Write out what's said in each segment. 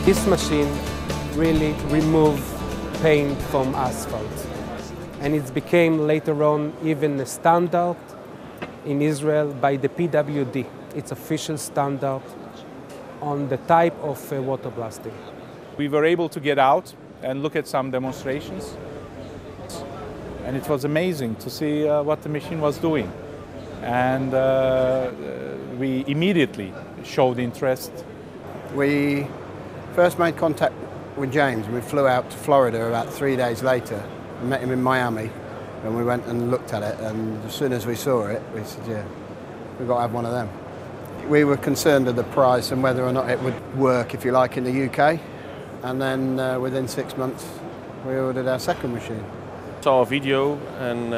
This machine really removed paint from asphalt, and it became later on even a standard in Israel by the PWD. It's official standard on the type of water blasting. We were able to get out and look at some demonstrations, and it was amazing to see what the machine was doing. And we immediately showed interest. We first made contact with James. We flew out to Florida about 3 days later and met him in Miami, and we went and looked at it, and as soon as we saw it, we said, yeah, we've got to have one of them. We were concerned of the price and whether or not it would work, if you like, in the UK, and then within 6 months we ordered our second machine. Saw a video, and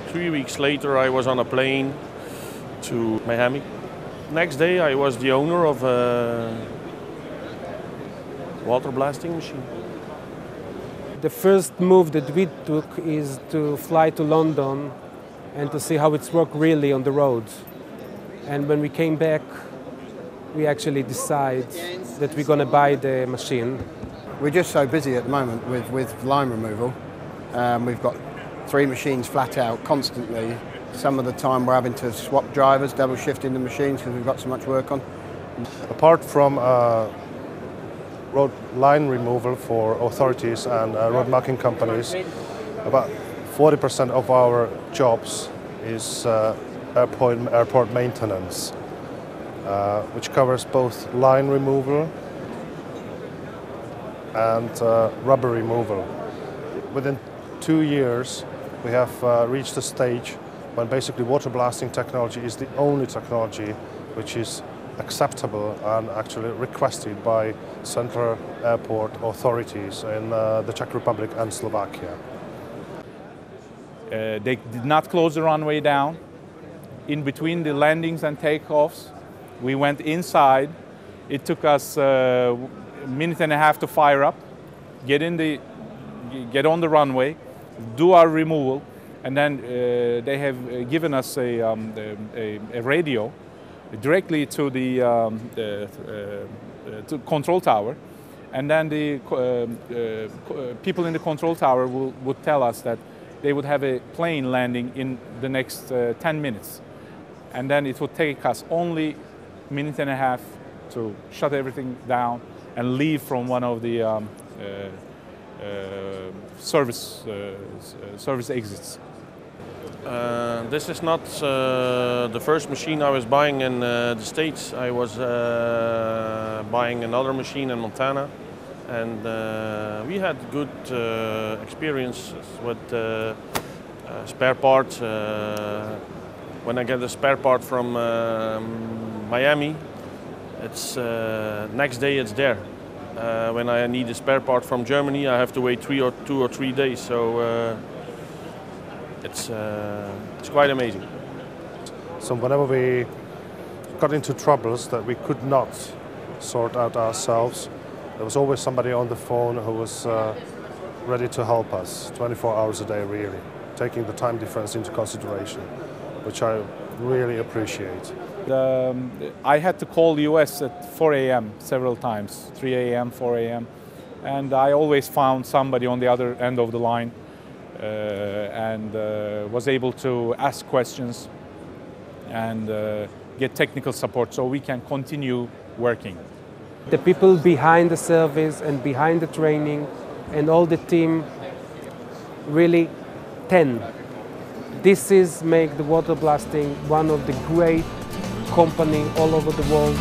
3 weeks later I was on a plane to Miami. Next day I was the owner of a water blasting machine. The first move that we took is to fly to London and to see how it's worked really on the road. And when we came back, we actually decided that we're going to buy the machine. We're just so busy at the moment with lime removal. We've got 3 machines flat out constantly. Some of the time we're having to swap drivers, double shifting the machines because we've got so much work on. Apart from road line removal for authorities and road marking companies, about 40% of our jobs is airport maintenance, which covers both line removal and rubber removal. Within 2 years, we have reached a stage when basically water blasting technology is the only technology which is acceptable and actually requested by central airport authorities in the Czech Republic and Slovakia. They did not close the runway down. In between the landings and takeoffs, we went inside. It took us a minute and a half to fire up, get on the runway, do our removal, and then they have given us a radio directly to the to control tower, and then the people in the control tower would tell us that they would have a plane landing in the next 10 minutes. And then it would take us only a minute and a half to shut everything down and leave from one of the service exits. This is not the first machine I was buying in the States. I was buying another machine in Montana, and we had good experiences with spare parts. When I get a spare part from Miami, it's next day it's there. When I need a spare part from Germany, I have to wait 2 or 3 days. So it's quite amazing. So whenever we got into troubles that we could not sort out ourselves, there was always somebody on the phone who was ready to help us 24 hours a day, really, taking the time difference into consideration, which I really appreciate. I had to call the US at 4 a.m. several times, 3 a.m., 4 a.m. And I always found somebody on the other end of the line and was able to ask questions and get technical support so we can continue working. The people behind the service and behind the training and all the team really 10. This is make the water blasting one of the great company all over the world.